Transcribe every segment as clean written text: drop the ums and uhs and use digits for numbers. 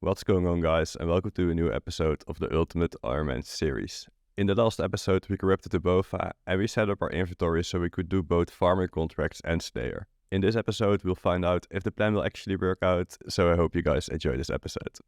What's going on, guys, and welcome to a new episode of the Ultimate Ironman series. In the last episode, we corrupted the BOFA and we set up our inventory so we could do both farming contracts and Slayer. In this episode, we'll find out if the plan will actually work out, so I hope you guys enjoy this episode.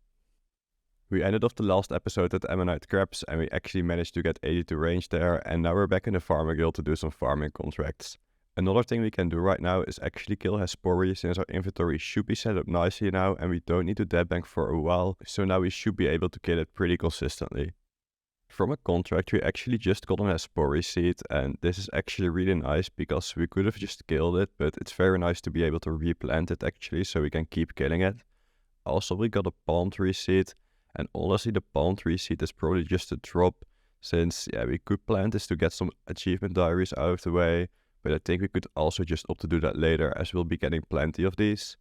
We ended off the last episode at Ammonite Crabs and we actually managed to get 82 range there, and now we're back in the Farmer Guild to do some farming contracts. Another thing we can do right now is actually kill Hespori, since our inventory should be set up nicely now and we don't need to dead bank for a while, so now we should be able to kill it pretty consistently. From a contract we actually just got an Hespori seed, and this is actually really nice because we could have just killed it, but it's very nice to be able to replant it actually so we can keep killing it. Also, we got a palm tree seed, and honestly the palm tree seed is probably just a drop, since we could plant this to get some achievement diaries out of the way. But I think we could also just opt to do that later, as we'll be getting plenty of these.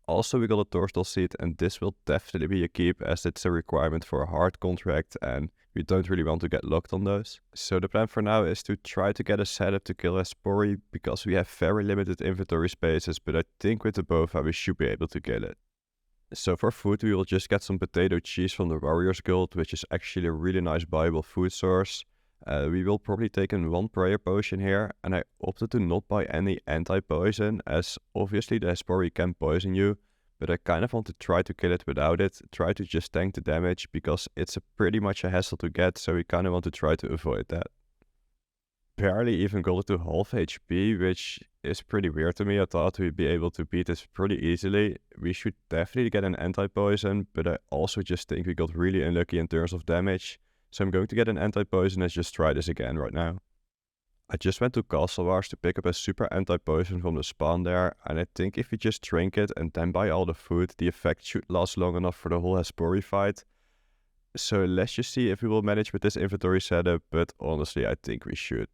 Also, we got a Torstal seed, and this will definitely be a keep, as it's a requirement for a hard contract and we don't really want to get locked on those. So the plan for now is to try to get a setup to kill Hespori, because we have very limited inventory spaces, but I think with the BOFA we should be able to kill it. So for food we will just get some potato cheese from the Warriors Guild, which is actually a really nice viable food source. We will probably take in one prayer potion here, and I opted to not buy any anti-poison, as obviously the Hespori can poison you, but I kind of want to try to kill it without it, try to just tank the damage, because it's pretty much a hassle to get, so we kind of want to try to avoid that. Barely even got it to half HP, which is pretty weird to me. I thought we'd be able to beat this pretty easily. We should definitely get an anti-poison, but I also just think we got really unlucky in terms of damage. So I'm going to get an anti-poison and just try this again right now. I just went to Castle Wars to pick up a super anti-poison from the spawn there, and I think if we just drink it and then buy all the food, the effect should last long enough for the whole Hespori fight. So let's just see if we will manage with this inventory setup, but honestly I think we should.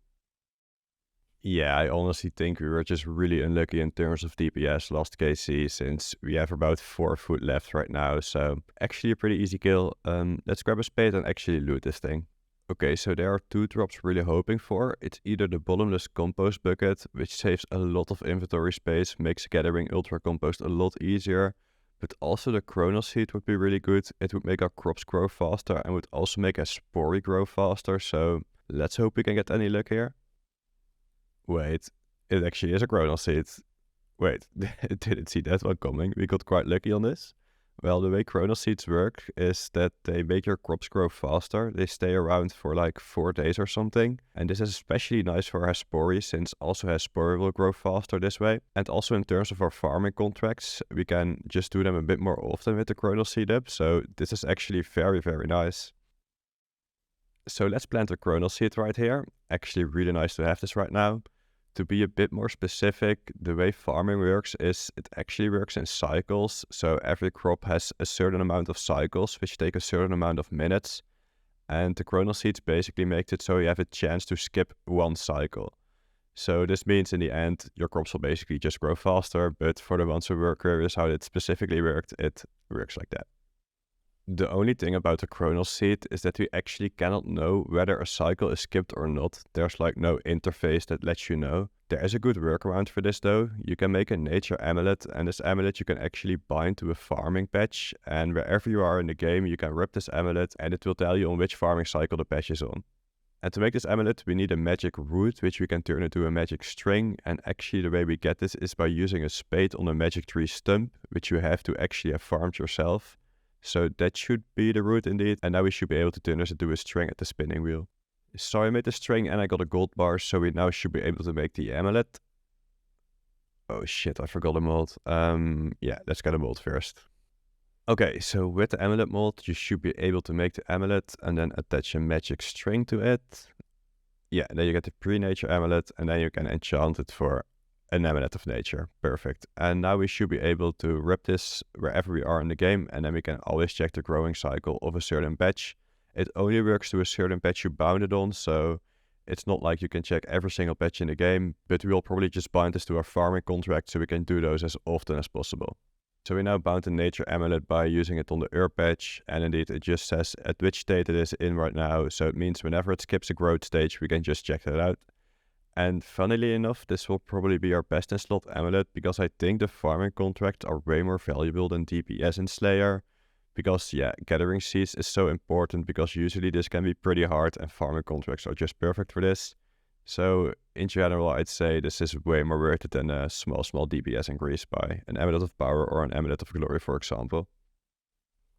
Yeah, I honestly think we were just really unlucky in terms of DPS last KC, since we have about 4 food left right now, so actually a pretty easy kill. Let's grab a spade and actually loot this thing. Okay, so there are 2 drops really hoping for. It's either the bottomless compost bucket, which saves a lot of inventory space, makes gathering ultra compost a lot easier, but also the Chronos seed would be really good. It would make our crops grow faster and would also make a Hespori grow faster, so let's hope we can get any luck here. Wait, it actually is a Chronos seed. Wait, didn't see that one coming. We got quite lucky on this. Well, the way Chronos seeds work is that they make your crops grow faster. They stay around for like 4 days or something. And this is especially nice for Hespori, since also Hespori will grow faster this way. And also in terms of our farming contracts, we can just do them a bit more often with the Chronos seed up. So this is actually very, very nice. So let's plant a Chronos seed right here. Actually really nice to have this right now. To be a bit more specific, the way farming works is it actually works in cycles. So every crop has a certain amount of cycles, which take a certain amount of minutes. And the Chronos seeds basically makes it so you have a chance to skip 1 cycle. So this means in the end, your crops will basically just grow faster, but for the ones who were curious how it specifically worked, it works like that. The only thing about the Chronos seed is that we actually cannot know whether a cycle is skipped or not. There's like no interface that lets you know. There is a good workaround for this though. You can make a nature amulet, and this amulet you can actually bind to a farming patch, and wherever you are in the game you can rub this amulet and it will tell you on which farming cycle the patch is on. And to make this amulet we need a magic root, which we can turn into a magic string, and actually the way we get this is by using a spade on a magic tree stump, which you have to actually have farmed yourself. So that should be the root indeed, and now we should be able to turn this into a string at the spinning wheel. So I made the string and I got a gold bar, so we now should be able to make the amulet. Oh shit, I forgot a mold. Yeah, let's get a mold first. Okay, so with the amulet mold you should be able to make the amulet and then attach a magic string to it. Yeah, and then you get the pre-nature amulet, and then you can enchant it for an amulet of nature. Perfect. And now we should be able to rub this wherever we are in the game, and then we can always check the growing cycle of a certain patch. It only works to a certain patch you bound it on, so it's not like you can check every single patch in the game, but we will probably just bind this to our farming contract so we can do those as often as possible. So we now bound the nature amulet by using it on the herb patch, and indeed it just says at which state it is in right now, so it means whenever it skips a growth stage we can just check that out. And funnily enough, this will probably be our best in slot amulet, because I think the farming contracts are way more valuable than DPS in Slayer. because gathering seeds is so important, because usually this can be pretty hard and farming contracts are just perfect for this. So in general, I'd say this is way more worth it than a small DPS increase by an Amulet of Power or an Amulet of Glory, for example.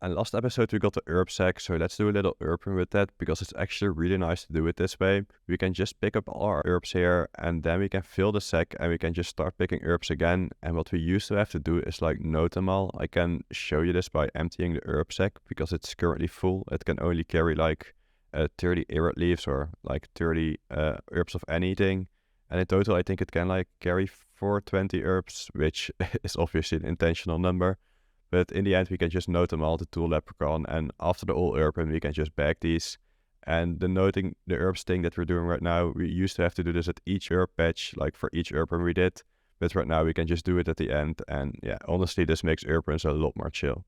And last episode we got the herb sack, so let's do a little herb run with that, because it's actually really nice to do it this way. We can just pick up all our herbs here, and then we can fill the sack and we can just start picking herbs again. And what we used to have to do is like note them all. I can show you this by emptying the herb sack, because it's currently full. It can only carry like 30 arid leaves or like 30 herbs of anything. And in total I think it can like carry 420 herbs, which is obviously an intentional number. But in the end, we can just note them all to Tool Leprechaun, and after the all herb, we can just bag these. And the noting the herbs thing that we're doing right now, we used to have to do this at each herb patch, like for each herb run we did. But right now we can just do it at the end. And yeah, honestly, this makes herb runs a lot more chill.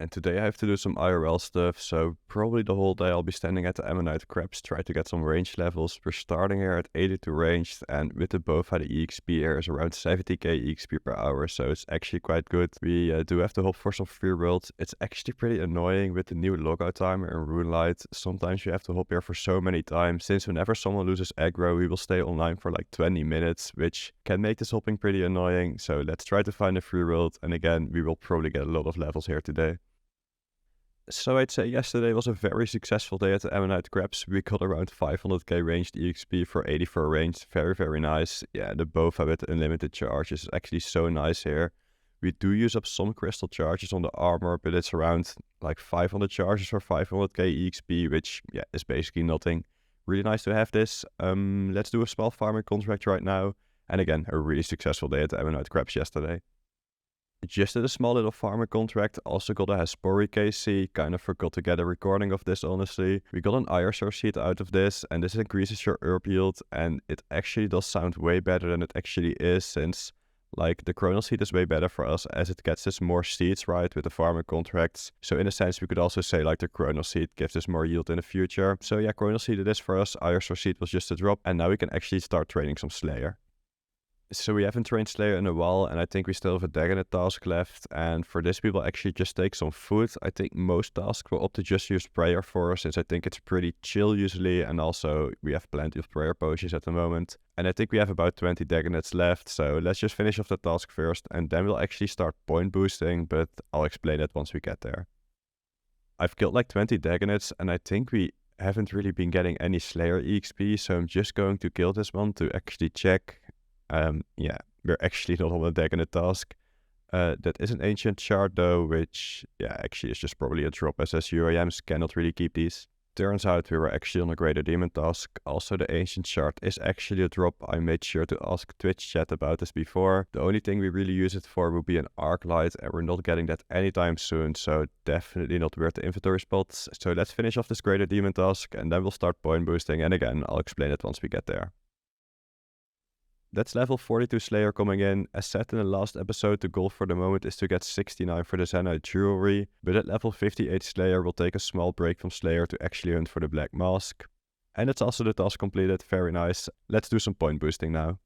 And today I have to do some IRL stuff, so probably the whole day I'll be standing at the Ammonite Crabs, try to get some range levels. We're starting here at 82 ranged, and with the Bofa, the EXP here is around 70k EXP per hour, so it's actually quite good. We do have to hope for some free worlds. It's actually pretty annoying with the new logout timer in Runelight. Sometimes you have to hop here for so many times, since whenever someone loses aggro, we will stay online for like 20 minutes, which can make this hopping pretty annoying. So let's try to find a free world, and again, we will probably get a lot of levels here today. So I'd say yesterday was a very successful day at the Ammonite Crabs. We got around 500k ranged EXP for 84 range. Very, very nice. Yeah, the Bofa with unlimited charges is actually so nice here. We do use up some crystal charges on the armor, but it's around like 500 charges for 500k EXP, which is basically nothing. Really nice to have this. Let's do a small farming contract right now. And again, a really successful day at the Ammonite Crabs yesterday. Just did a small little farmer contract, also got a Haspori KC, kind of forgot to get a recording of this honestly. We got an ISO sheet out of this, and this increases your herb yield, and it actually does sound way better than it actually is, since like the Chronal Seed is way better for us as it gets us more seeds right with the farmer contracts. So in a sense we could also say like the Chronal Seed gives us more yield in the future. So yeah, Chronal Seed it is for us, ISO Seed was just a drop, and now we can actually start training some Slayer. So we haven't trained Slayer in a while, and I think we still have a Dagonet task left, and for this we will actually just take some food. I think most tasks will opt to just use prayer for, since I think it's pretty chill usually, and also we have plenty of prayer potions at the moment. And I think we have about 20 Dagonets left, so let's just finish off the task first, and then we'll actually start point boosting, but I'll explain it once we get there. I've killed like 20 Dagonets, and I think we haven't really been getting any Slayer EXP, so I'm just going to kill this one to actually check. We're actually not on a Dagonet task. That is an ancient shard though, which actually is just probably a drop, as UIMs cannot really keep these. Turns out we were actually on a greater demon task. Also the ancient shard is actually a drop. I made sure to ask Twitch chat about this before. The only thing we really use it for would be an arc light, and we're not getting that anytime soon, so definitely not worth the inventory spots. So let's finish off this greater demon task, and then we'll start point boosting, and again I'll explain it once we get there. That's level 42 Slayer coming in. As said in the last episode, the goal for the moment is to get 69 for the Zenite Jewelry, but at level 58 Slayer we'll take a small break from Slayer to actually hunt for the Black Mask. And that's also the task completed, very nice. Let's do some point boosting now.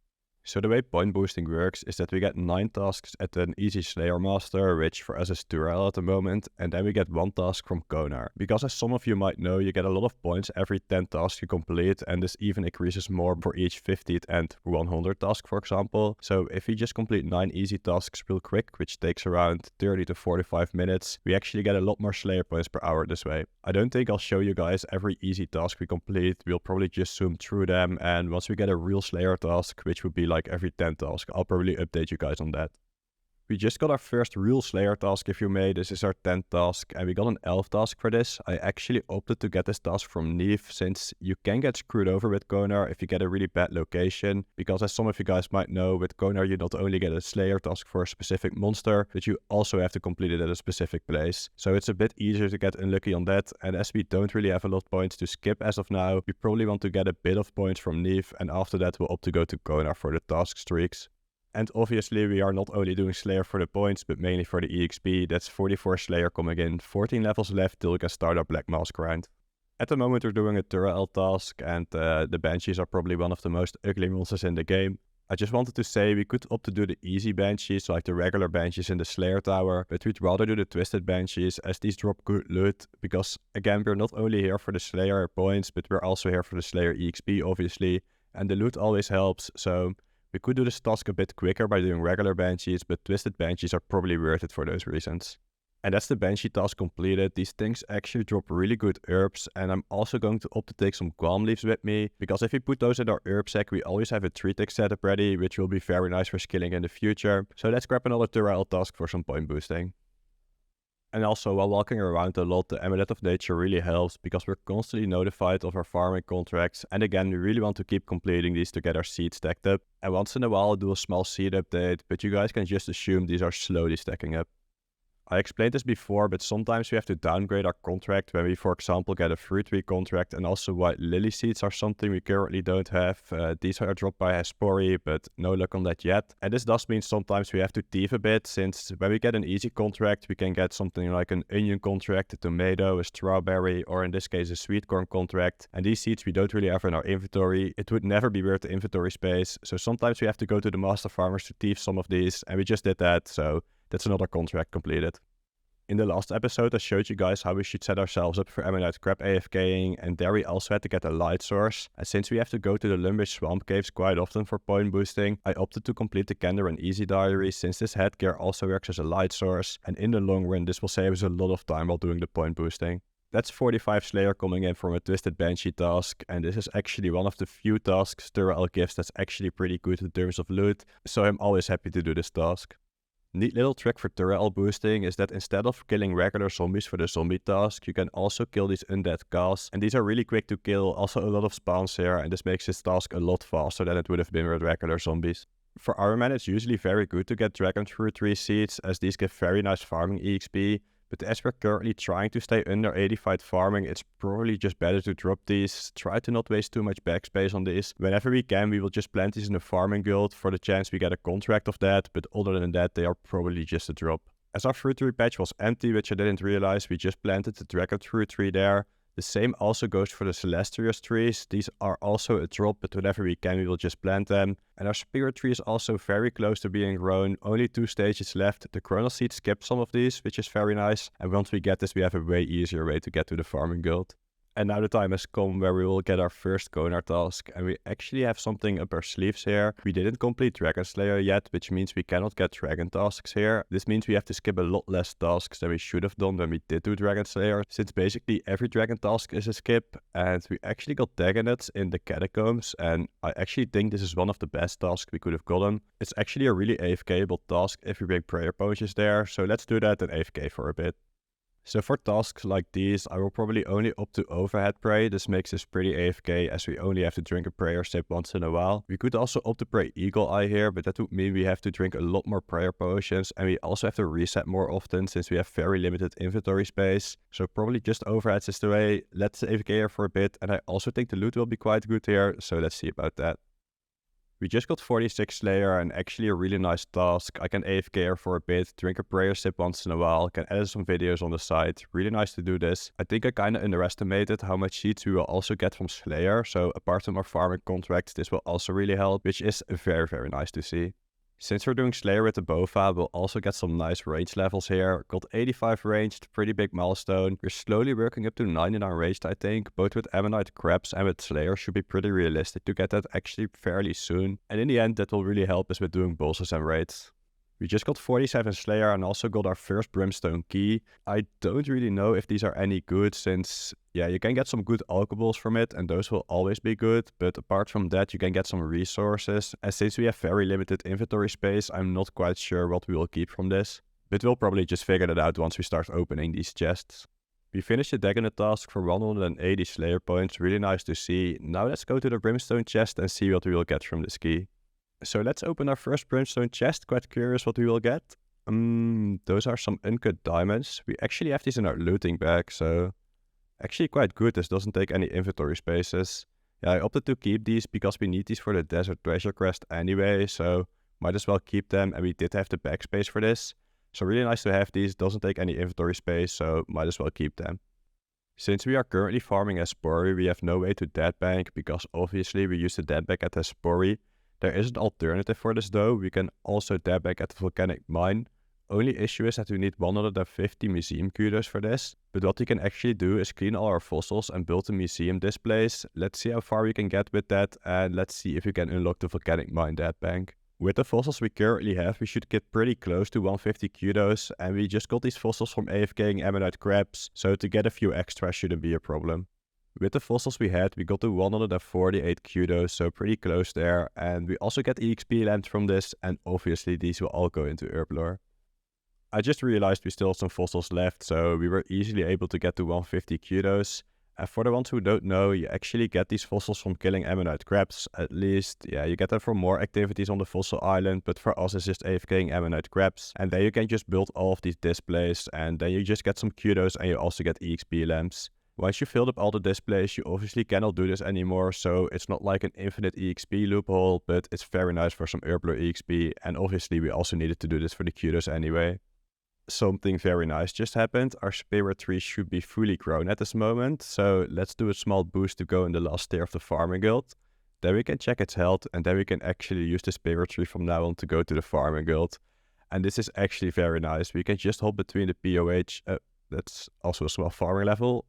So the way point boosting works is that we get 9 tasks at an easy Slayer Master, which for us is Turel at the moment, and then we get 1 task from Konar. Because as some of you might know, you get a lot of points every 10 tasks you complete, and this even increases more for each 50th and 100 task, for example. So if we just complete 9 easy tasks real quick, which takes around 30 to 45 minutes, we actually get a lot more Slayer points per hour this way. I don't think I'll show you guys every easy task we complete. We'll probably just zoom through them, and once we get a real Slayer task, which would be like every 10 tasks, I'll probably update you guys on that. We just got our first real Slayer task, if you may. This is our 10th task, and we got an elf task for this. I actually opted to get this task from Neve, since you can get screwed over with Konar if you get a really bad location. Because as some of you guys might know, with Konar you not only get a Slayer task for a specific monster, but you also have to complete it at a specific place. So it's a bit easier to get unlucky on that, and as we don't really have a lot of points to skip as of now, we probably want to get a bit of points from Neve, and after that we'll opt to go to Konar for the task streaks. And obviously we are not only doing Slayer for the points, but mainly for the EXP. That's 44 Slayer coming in, 14 levels left till we can start our Black Mask grind. At the moment we're doing a Turel task, and the Banshees are probably one of the most ugly monsters in the game. I just wanted to say we could opt to do the easy banshees, like the regular banshees in the Slayer Tower, but we'd rather do the twisted banshees as these drop good loot, because again, we're not only here for the Slayer points, but we're also here for the Slayer EXP obviously, and the loot always helps, so we could do this task a bit quicker by doing regular banshees, but twisted banshees are probably worth it for those reasons. And that's the Banshee task completed. These things actually drop really good herbs, and I'm also going to opt to take some Guam leaves with me, because if we put those in our herb sack, we always have a 3-tick setup ready, which will be very nice for skilling in the future. So let's grab another Turel task for some point boosting. And also, while walking around a lot, the Amulet of Nature really helps, because we're constantly notified of our farming contracts, and again, we really want to keep completing these to get our seeds stacked up. And once in a while I'll do a small seed update, but you guys can just assume these are slowly stacking up. I explained this before, but sometimes we have to downgrade our contract when we, for example, get a fruit tree contract, and also white lily seeds are something we currently don't have. These are dropped by Hespori, but no luck on that yet. And this does mean sometimes we have to thief a bit, since when we get an easy contract, we can get something like an onion contract, a tomato, a strawberry, or in this case a sweet corn contract. And these seeds we don't really have in our inventory. It would never be worth the inventory space, so sometimes we have to go to the master farmers to thief some of these, and we just did that, so that's another contract completed. In the last episode, I showed you guys how we should set ourselves up for Ammonite Crab AFKing, and there we also had to get a light source. And since we have to go to the Lumbish Swamp Caves quite often for point boosting, I opted to complete the Kender and Easy Diary, since this headgear also works as a light source, and in the long run this will save us a lot of time while doing the point boosting. That's 45 Slayer coming in from a Twisted Banshee task, and this is actually one of the few tasks Turel gives that's actually pretty good in terms of loot, so I'm always happy to do this task. Neat little trick for Turel boosting is that instead of killing regular zombies for the zombie task, you can also kill these undead cows, and these are really quick to kill, also a lot of spawns here, and this makes this task a lot faster than it would have been with regular zombies. For Ironman it's usually very good to get Dragon Fruit Tree seeds, as these give very nice farming EXP, but as we're currently trying to stay under 85 farming, it's probably just better to drop these. Try to not waste too much backspace on this. Whenever we can, we will just plant these in the farming guild for the chance we get a contract of that, but other than that, they are probably just a drop. As our fruit tree patch was empty, which I didn't realize, we just planted the Dragon Fruit Tree there. The same also goes for the Celestius trees. These are also a drop, but whenever we can, we will just plant them. And our Spirit Tree is also very close to being grown. Only 2 stages left. The Chronal Seed skipped some of these, which is very nice. And once we get this, we have a way easier way to get to the farming guild. And now the time has come where we will get our first Konar task, and we actually have something up our sleeves here. We didn't complete Dragon Slayer yet, which means we cannot get Dragon tasks here. This means we have to skip a lot less tasks than we should have done when we did do Dragon Slayer, since basically every Dragon task is a skip, and we actually got Dagonets in the Catacombs, and I actually think this is one of the best tasks we could have gotten. It's actually a really AFK-able task if we bring prayer potions there, so let's do that and AFK for a bit. So for tasks like these, I will probably only opt to overhead pray. This makes this pretty AFK, as we only have to drink a prayer sip once in a while. We could also opt to pray Eagle Eye here, but that would mean we have to drink a lot more prayer potions, and we also have to reset more often since we have very limited inventory space. So probably just overheads is the way. Let's AFK here for a bit, and I also think the loot will be quite good here, so let's see about that. We just got 46 Slayer, and actually a really nice task. I can AFK here for a bit, drink a prayer sip once in a while, can edit some videos on the side. Really nice to do this. I think I kinda underestimated how much seeds we will also get from Slayer, so apart from our farming contracts, this will also really help, which is very nice to see. Since we're doing Slayer with the Bofa, we'll also get some nice range levels here. Got 85 ranged, pretty big milestone. We're slowly working up to 99 ranged, I think. Both with Ammonite Crabs and with Slayer should be pretty realistic to get that actually fairly soon. And in the end, that will really help us with doing bosses and raids. We just got 47 Slayer and also got our first Brimstone Key. I don't really know if these are any good, since, yeah, you can get some good alcohols from it and those will always be good, but apart from that you can get some resources, and since we have very limited inventory space, I'm not quite sure what we will keep from this. But we'll probably just figure that out once we start opening these chests. We finished the Dagonet task for 180 Slayer points, really nice to see. Now let's go to the Brimstone chest and see what we will get from this key. So let's open our first Brimstone chest, quite curious what we will get. Those are some uncut diamonds. We actually have these in our looting bag, so actually quite good, this doesn't take any inventory spaces. Yeah, I opted to keep these because we need these for the Desert Treasure Quest anyway, so might as well keep them, and we did have the backspace for this. So really nice to have these, doesn't take any inventory space, so might as well keep them. Since we are currently farming Hespori, we have no way to dead bank, because obviously we use the dead bank at Hespori. There is an alternative for this though. We can also dab back at the volcanic mine. Only issue is that we need 150 museum kudos for this. But what we can actually do is clean all our fossils and build the museum displays. Let's see how far we can get with that, and let's see if we can unlock the volcanic mine dab bank. With the fossils we currently have, we should get pretty close to 150 kudos, and we just got these fossils from AFKing ammonite crabs, so to get a few extra shouldn't be a problem. With the fossils we had, we got to 148 kudos, so pretty close there, and we also get EXP lamps from this, and obviously these will all go into Herblore. I just realized we still have some fossils left, so we were easily able to get to 150 kudos. And for the ones who don't know, you actually get these fossils from killing ammonite crabs. At least, yeah, you get them from more activities on the fossil island, but for us it's just AFKing ammonite crabs. And then you can just build all of these displays, and then you just get some kudos and you also get EXP lamps. Once you filled up all the displays, you obviously cannot do this anymore, so it's not like an infinite EXP loophole, but it's very nice for some Herblore EXP, and obviously we also needed to do this for the kudos anyway. Something very nice just happened. Our spirit tree should be fully grown at this moment, so let's do a small boost to go in the last tier of the farming guild. Then we can check its health, and then we can actually use the spirit tree from now on to go to the farming guild. And this is actually very nice. We can just hold between the POH. That's also a small farming level.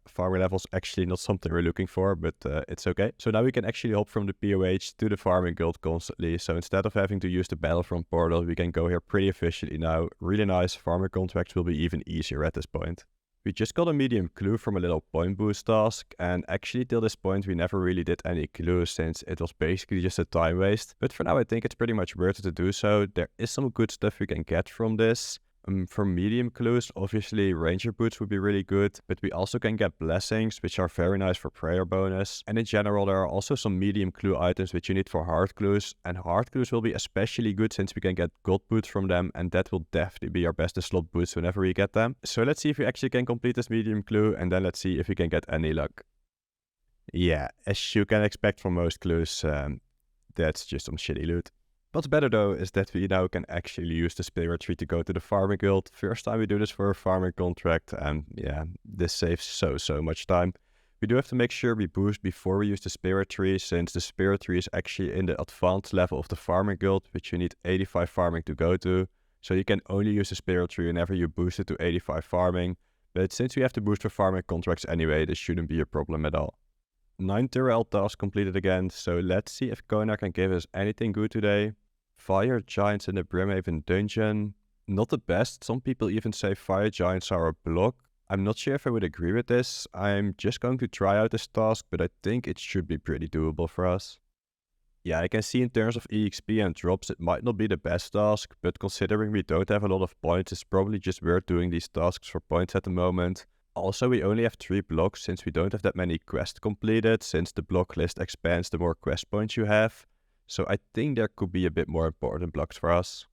Farming level is actually not something we're looking for, but it's okay. So now we can actually hop from the POH to the farming guild constantly. So instead of having to use the battlefront portal, we can go here pretty efficiently now. Really nice. Farming contracts will be even easier at this point. We just got a medium clue from a little point boost task, and actually till this point we never really did any clues since it was basically just a time waste. But for now I think it's pretty much worth it to do so. There is some good stuff we can get from this. For medium clues, obviously ranger boots would be really good, but we also can get blessings, which are very nice for prayer bonus. And in general, there are also some medium clue items which you need for hard clues, and hard clues will be especially good since we can get gold boots from them, and that will definitely be our best slot boots whenever we get them. So let's see if we actually can complete this medium clue, and then let's see if we can get any luck. Yeah, as you can expect from most clues, that's just some shitty loot. What's better though is that we now can actually use the spirit tree to go to the farming guild. First time we do this for a farming contract, and yeah, this saves so much time. We do have to make sure we boost before we use the spirit tree, since the spirit tree is actually in the advanced level of the farming guild, which you need 85 farming to go to. So you can only use the spirit tree whenever you boost it to 85 farming. But since we have to boost for farming contracts anyway, this shouldn't be a problem at all. 9 Tyrell tasks completed again, so let's see if Konar can give us anything good today. Fire giants in the Brimhaven dungeon. Not the best. Some people even say fire giants are a block. I'm not sure if I would agree with this. I'm just going to try out this task, but I think it should be pretty doable for us. Yeah, I can see in terms of EXP and drops it might not be the best task, but considering we don't have a lot of points, it's probably just worth doing these tasks for points at the moment. Also, we only have 3 blocks since we don't have that many quests completed, since the block list expands the more quest points you have. So I think there could be a bit more important blocks for us.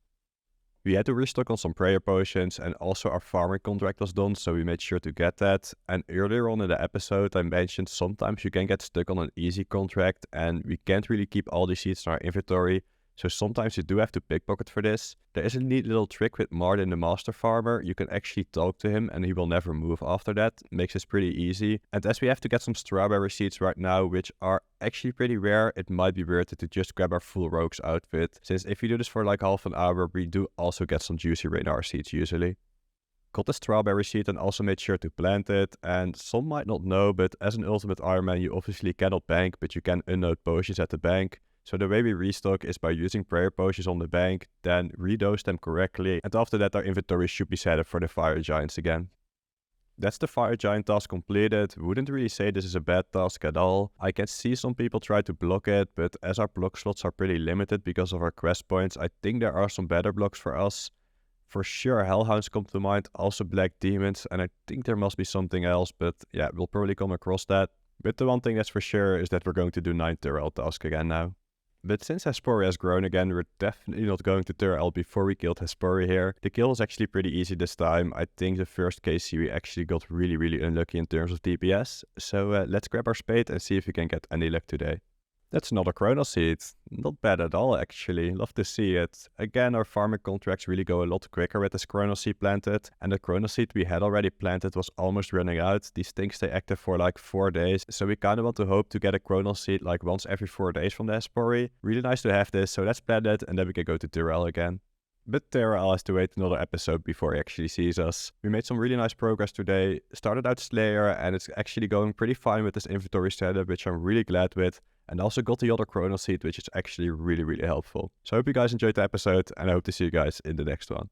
We had to restock on some prayer potions, and also our farming contract was done, so we made sure to get that. And earlier on in the episode I mentioned sometimes you can get stuck on an easy contract and we can't really keep all these seeds in our inventory. So sometimes you do have to pickpocket for this. There is a neat little trick with Martin the Master Farmer. You can actually talk to him and he will never move after that. Makes this pretty easy. And as we have to get some strawberry seeds right now, which are actually pretty rare, it might be worth it to just grab our full rogues outfit. Since if you do this for like half an hour, we do also get some juicy Raynar seeds usually. Got the strawberry seed and also made sure to plant it. And some might not know, but as an ultimate Ironman, you obviously cannot bank, but you can unload potions at the bank. So the way we restock is by using prayer potions on the bank, then redose them correctly, and after that our inventory should be set up for the fire giants again. That's the fire giant task completed. Wouldn't really say this is a bad task at all. I can see some people try to block it, but as our block slots are pretty limited because of our quest points, I think there are some better blocks for us. For sure hellhounds come to mind, also black demons, and I think there must be something else, but yeah, we'll probably come across that. But the one thing that's for sure is that we're going to do 9 Tyrell task again now. But since Hespori has grown again, we're definitely not going to Tyrell before we killed Hespori here. The kill was actually pretty easy this time. I think the first KC we actually got really unlucky in terms of DPS. So let's grab our spade and see if we can get any luck today. That's another chrono seed. Not bad at all, actually. Love to see it. Again, our farming contracts really go a lot quicker with this chrono seed planted. And the chrono seed we had already planted was almost running out. These things stay active for like 4 days. So we kind of want to hope to get a chrono seed like once every 4 days from the Espori. Really nice to have this. So let's plant it and then we can go to Tyrell again. But Tyrell has to wait another episode before he actually sees us. We made some really nice progress today. Started out Slayer and it's actually going pretty fine with this inventory setup, which I'm really glad with. And also got the other chrono seed, which is actually really, really helpful. So I hope you guys enjoyed the episode and I hope to see you guys in the next one.